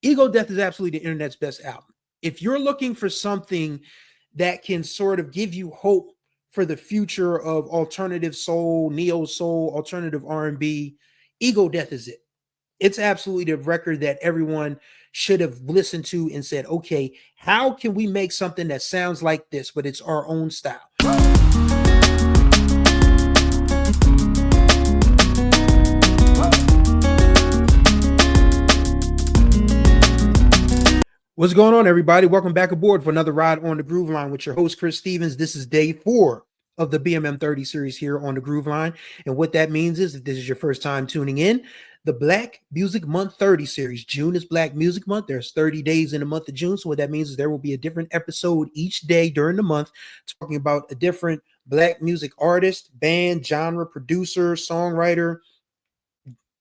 Ego Death is absolutely the internet's best album. If you're looking for something that can sort of give you hope for the future of alternative soul, neo soul, alternative R&B, Ego Death is it. It's absolutely the record that everyone should have listened to and said, okay, how can we make something that sounds like this, but it's our own style? What's going on, everybody? Welcome back aboard for another ride on the Groove Line with your host, Chris Stevens. This is day 4 of the BMM 30 series here on the Groove Line. And what that means is, if this is your first time tuning in, the Black Music Month 30 series. June is Black Music Month. There's 30 days in the month of June. So what that means is there will be a different episode each day during the month talking about a different Black music artist, band, genre, producer, songwriter,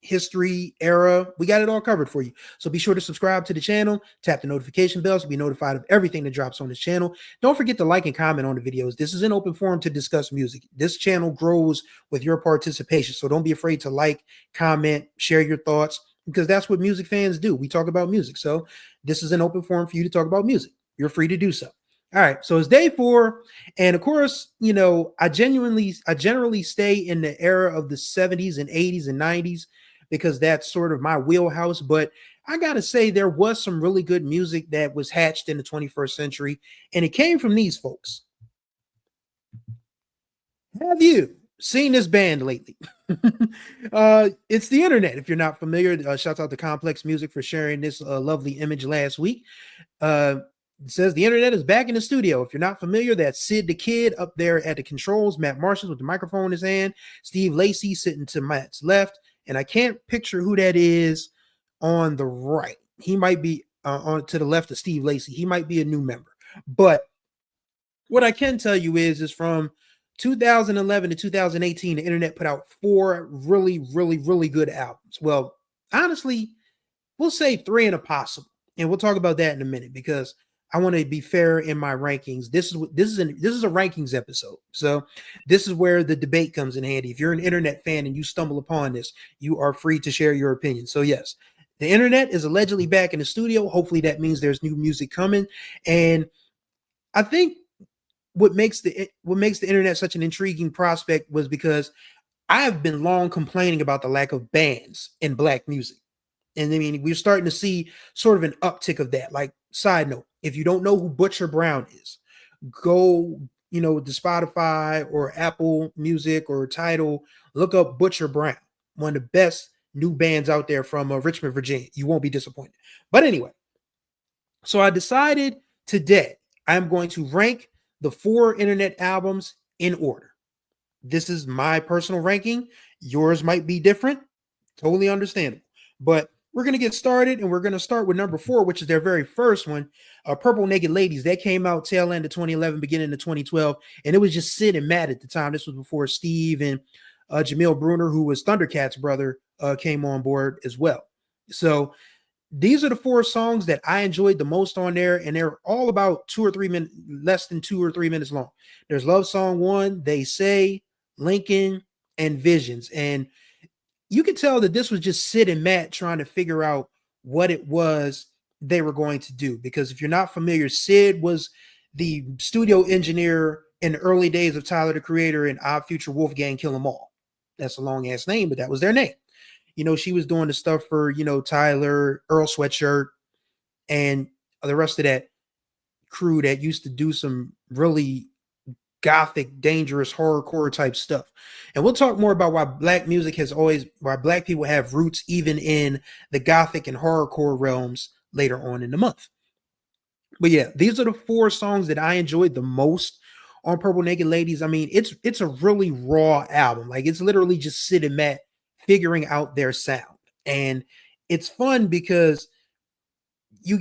history, era. We got it all covered for you. So be sure to subscribe to the channel, tap the notification bell to be notified of everything that drops on this channel. Don't forget to like and comment on the videos. This is an open forum to discuss music. This channel grows with your participation. So don't be afraid to like, comment, share your thoughts, because that's what music fans do. We talk about music. So this is an open forum for you to talk about music. You're free to do so. All right, so it's day 4, and of course, you know, I generally stay in the era of the 70s and 80s and 90s because that's sort of my wheelhouse. But I gotta say, there was some really good music that was hatched in the 21st century, and it came from these folks. Have you seen this band lately? It's the internet. If you're not familiar, shout out to Complex Music for sharing this lovely image last week. It says the internet is back in the studio. If you're not familiar, that's Sid the Kid up there at the controls, Matt Marshall with the microphone in his hand, Steve Lacy sitting to Matt's left, and I can't picture who that is on the right. He might be on to the left of Steve Lacy. He might be a new member. But what I can tell you is from 2011 to 2018, the internet put out 4 really good albums. Well, honestly, we'll say 3 and a possible. And we'll talk about that in a minute because I want to be fair in my rankings. This is a rankings episode. So this is where the debate comes in handy. If you're an internet fan and you stumble upon this, you are free to share your opinion. So yes, the internet is allegedly back in the studio. Hopefully that means there's new music coming. And I think what makes the internet such an intriguing prospect was because I have been long complaining about the lack of bands in Black music. And I mean, we're starting to see sort of an uptick of that. Like, side note, if you don't know who Butcher Brown is, go, to Spotify or Apple Music or Tidal, look up Butcher Brown, one of the best new bands out there from Richmond, Virginia. You won't be disappointed. But anyway, so I decided today I'm going to rank the 4 internet albums in order. This is my personal ranking. Yours might be different. Totally understandable. But we're going to get started, and we're going to start with number 4, which is their very first one, Purple Naked Ladies. That came out tail end of 2011, beginning of 2012, and it was just Sid and Matt at the time. This was before Steve and Jamil Bruner, who was Thundercat's brother, came on board as well. So these are the 4 songs that I enjoyed the most on there, and they're all about 2 or 3 minutes, less than 2 or 3 minutes long. There's Love Song 1, They Say, Lincoln, and Visions. And you could tell that this was just Sid and Matt trying to figure out what it was they were going to do. Because if you're not familiar, Sid was the studio engineer in the early days of Tyler, the Creator, and Odd Future Wolfgang Kill 'Em All. That's a long ass name, but that was their name. She was doing the stuff for, Tyler, Earl Sweatshirt, and the rest of that crew that used to do some really gothic, dangerous, horrorcore type stuff. And we'll talk more about why Black people have roots even in the gothic and horrorcore realms later on in the month. But yeah, these are the 4 songs that I enjoyed the most on Purple Naked Ladies. I mean, it's a really raw album. Like, it's literally just Sid and Matt figuring out their sound. And it's fun because you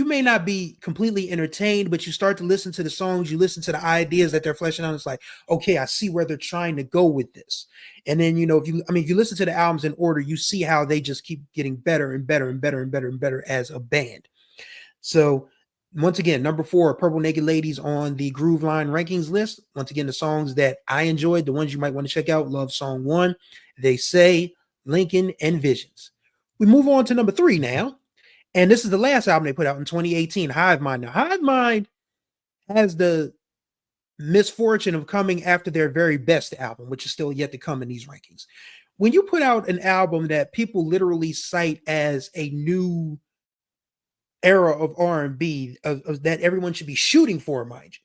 may not be completely entertained, but you start to listen to the songs, you listen to the ideas that they're fleshing out. It's like, okay, I see where they're trying to go with this. And then, if you listen to the albums in order, you see how they just keep getting better and better and better and better and better as a band. So once again, number 4, Purple Naked Ladies on the Groove Line rankings list. Once again, the songs that I enjoyed, the ones you might want to check out: Love Song 1, They Say, Lincoln, and Visions. We move on to number 3 now. And this is the last album they put out in 2018, Hive Mind. Now, Hive Mind has the misfortune of coming after their very best album, which is still yet to come in these rankings. When you put out an album that people literally cite as a new era of R&B of that everyone should be shooting for, mind you,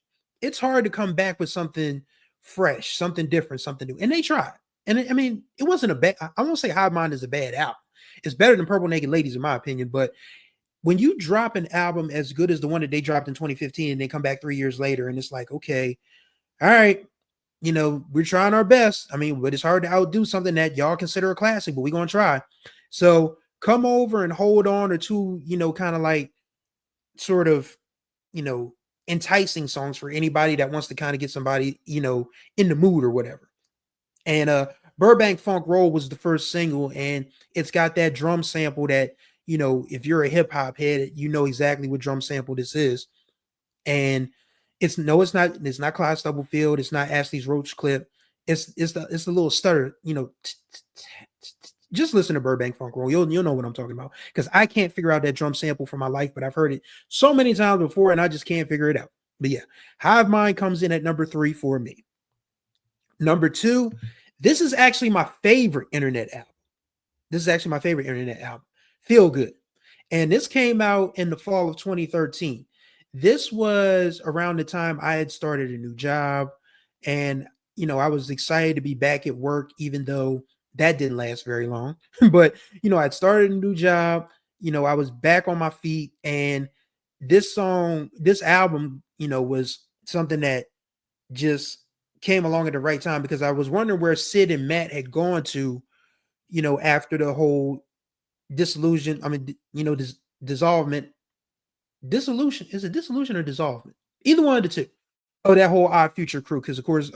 it's hard to come back with something fresh, something different, something new. And they tried. And I mean, it wasn't a bad, I won't say Hive Mind is a bad album. It's better than Purple Naked Ladies, in my opinion. But when you drop an album as good as the one that they dropped in 2015 and they come back 3 years later and it's like, okay, all right, we're trying our best. I mean, but it's hard to outdo something that y'all consider a classic, but we're going to try. So come over and hold on or two, kind of like sort of, enticing songs for anybody that wants to kind of get somebody, in the mood or whatever. And Burbank Funk Roll was the first single, and it's got that drum sample that, if you're a hip hop head, you know exactly what drum sample this is. And it's not Clyde Stubblefield, it's not Ashley's Roach clip. It's the little stutter, just listen to Burbank Funk Roll. You'll know what I'm talking about, because I can't figure out that drum sample for my life, but I've heard it so many times before and I just can't figure it out. But yeah, Hive Mind comes in at number 3 for me. Number 2, this is actually my favorite internet album. Feel Good. And this came out in the fall of 2013. This was around the time I had started a new job, and I was excited to be back at work, even though that didn't last very long. But I'd started a new job, I was back on my feet, and this album, was something that just came along at the right time, because I was wondering where Sid and Matt had gone to, after the whole disillusion. I mean, dissolvement. Dissolution, is it dissolution or dissolvement? Either one of the two. Oh, that whole Odd Future crew, because of course,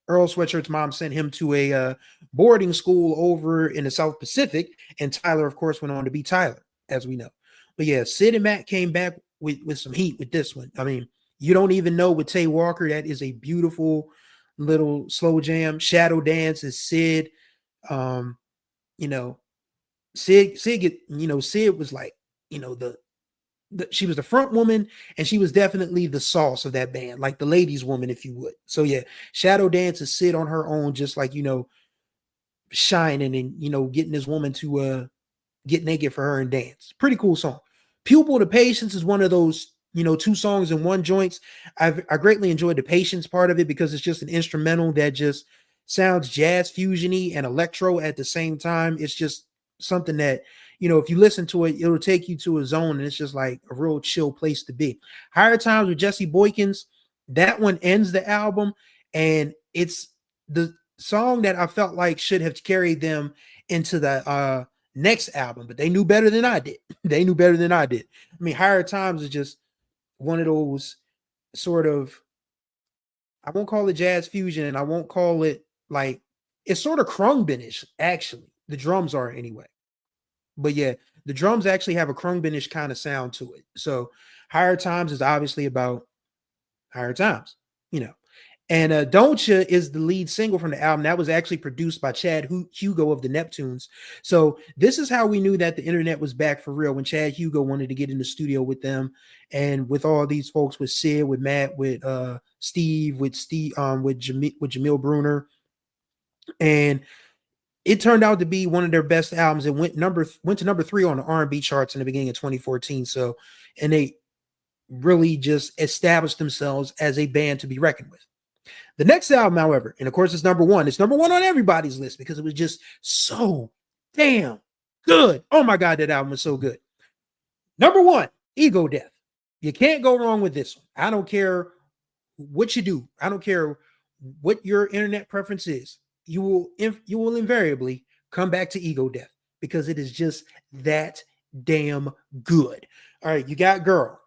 Earl Sweatshirt's mom sent him to a boarding school over in the South Pacific, and Tyler, of course, went on to be Tyler, as we know. But yeah, Sid and Matt came back with some heat with this one. I mean, You Don't Even Know with Tay Walker, that is a beautiful little slow jam. Shadow Dance is Sid. Um, you know, Sid was like, she was the front woman, and she was definitely the sauce of that band, like the ladies woman, if you would. So yeah, Shadow Dance is Sid on her own, just like, shining and, getting this woman to get naked for her and dance. Pretty cool song. Pupil to Patience is one of those, two songs in one joints. I greatly enjoyed the Patience part of it, because it's just an instrumental that just sounds jazz fusiony and electro at the same time. It's just something that, if you listen to it, it'll take you to a zone, and it's just like a real chill place to be. Higher Times with Jesse Boykins, that one ends the album, and it's the song that I felt like should have carried them into the next album, but they knew better than I did. I mean, Higher Times is just one of those sort of, I won't call it jazz fusion, and I won't call it like, it's sort of Khruangbin-ish, actually. The drums are anyway. But yeah, the drums actually have a Khruangbin-ish kind of sound to it. So Higher Times is obviously about higher times, And Don't Ya is the lead single from the album. That was actually produced by Chad Hugo of the Neptunes. So this is how we knew that the internet was back for real, when Chad Hugo wanted to get in the studio with them, and with all these folks, with Sid, with Matt, with Steve, with Jamil Bruner. And it turned out to be one of their best albums. It went to number 3 on the R&B charts in the beginning of 2014. So, and they really just established themselves as a band to be reckoned with. The next album, however, and of course it's number 1. It's number 1 on everybody's list, because it was just so damn good. Oh my God, that album was so good. Number 1, Ego Death. You can't go wrong with this one. I don't care what you do. I don't care what your internet preference is. You will invariably come back to Ego Death, because it is just that damn good. All right, you got Girl,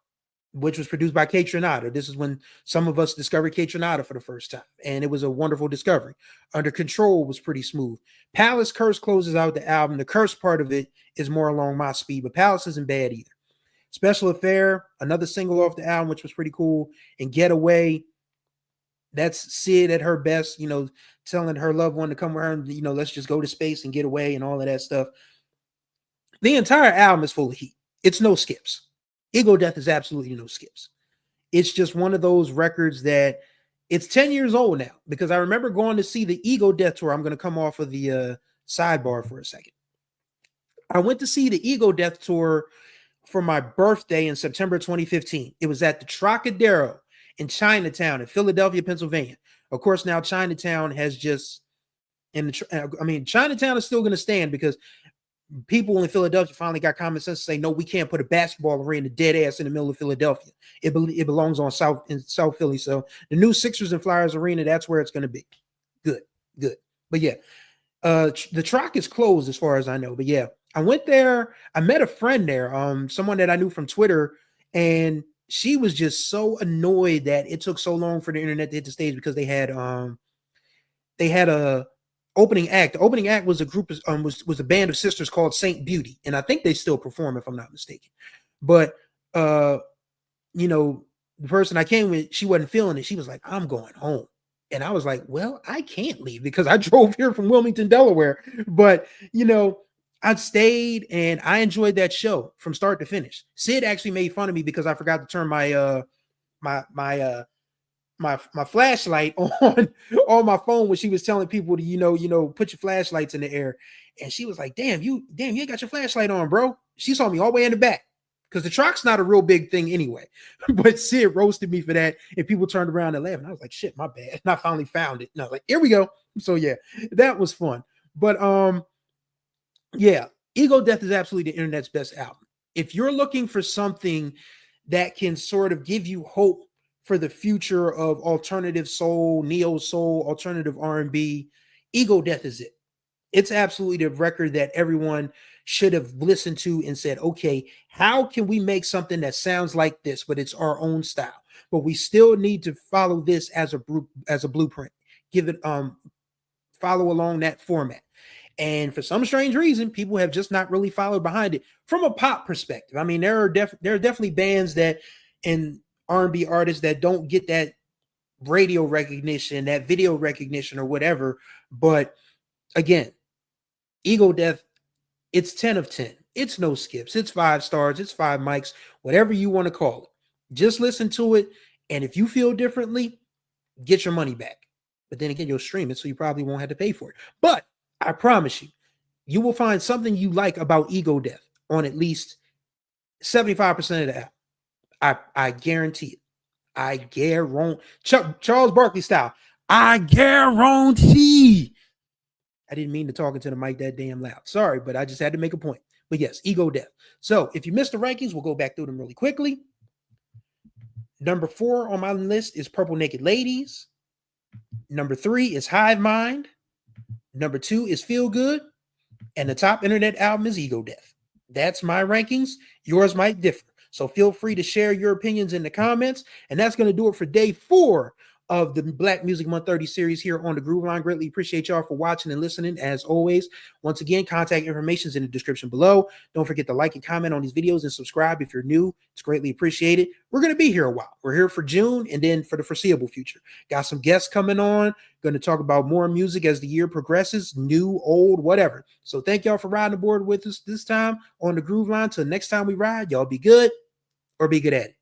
which was produced by Kaytranada. This is when some of us discovered Kaytranada for the first time, and it was a wonderful discovery. Under Control was pretty smooth. Palace Curse closes out the album. The Curse part of it is more along my speed, but Palace isn't bad either. Special Affair, another single off the album, which was pretty cool. And Getaway, that's Sid at her best, telling her loved one to come with her and, let's just go to space and get away and all of that stuff. The entire album is full of heat. It's no skips. Ego Death is absolutely no skips. It's just one of those records that it's 10 years old now, because I remember going to see the Ego Death tour. I'm going to come off of the sidebar for a second. I went to see the Ego Death tour for my birthday in September 2015. It was at the Trocadero in Chinatown in Philadelphia, Pennsylvania. Of course, now Chinatown has just, Chinatown is still going to stand because people in Philadelphia finally got common sense to say, no, we can't put a basketball arena dead ass in the middle of Philadelphia. It belongs on South Philly. So the new Sixers and Flyers arena, that's where it's going to be. Good. But yeah, the Troc is closed as far as I know. But yeah, I went there. I met a friend there, someone that I knew from Twitter, and she was just so annoyed that it took so long for the internet to hit the stage because they had a opening act. The opening act was a group of was a band of sisters called Saint Beauty, and I think they still perform if I'm not mistaken. But you know, the person I came with, she wasn't feeling it. She was like, "I'm going home." And I was like, well, I can't leave because I drove here from Wilmington, Delaware. But, you know, I stayed and I enjoyed that show from start to finish. Sid actually made fun of me because I forgot to turn my my flashlight on my phone when she was telling people to, put your flashlights in the air. And she was like, damn, you ain't got your flashlight on, bro. She saw me all the way in the back. Because the Troc's not a real big thing anyway. But Sid roasted me for that. And people turned around and laughed. And I was like, shit, my bad. And I finally found it. And I was like, here we go. So yeah, that was fun. But yeah, Ego Death is absolutely the internet's best album. If you're looking for something that can sort of give you hope for the future of alternative soul, neo soul, alternative R&B, Ego Death is it. It's absolutely the record that everyone should have listened to and said, okay, how can we make something that sounds like this, but it's our own style, but we still need to follow this as a blueprint, give it, follow along that format. And for some strange reason, people have just not really followed behind it from a pop perspective. I mean, there are definitely bands that and R&B artists that don't get that radio recognition, that video recognition or whatever. But again, Ego Death, it's 10 of 10. It's no skips. It's 5 stars. It's 5 mics, whatever you want to call it. Just listen to it. And if you feel differently, get your money back. But then again, you'll stream it, so you probably won't have to pay for it. But I promise you, you will find something you like about Ego Death on at least 75% of the album. I guarantee it. I guarantee. Charles Barkley style. I guarantee. I didn't mean to talk into the mic that damn loud. Sorry, but I just had to make a point. But yes, Ego Death. So if you missed the rankings, we'll go back through them really quickly. Number 4 on my list is Purple Naked Ladies. Number 3 is Hive Mind. Number 2 is Feel Good. And the top internet album is Ego Death. That's my rankings. Yours might differ. So feel free to share your opinions in the comments. And that's going to do it for day 4 of the Black Music Month 30 series here on the Groove Line. Greatly appreciate y'all for watching and listening. As always, once again, contact information is in the description below. Don't forget to like and comment on these videos and subscribe if you're new. It's greatly appreciated. We're going to be here a while. We're here for June and then for the foreseeable future. Got some guests coming on. Going to talk about more music as the year progresses, new, old, whatever. So thank y'all for riding aboard with us this time on the Groove Line. Till next time we ride, y'all be good or be good at it.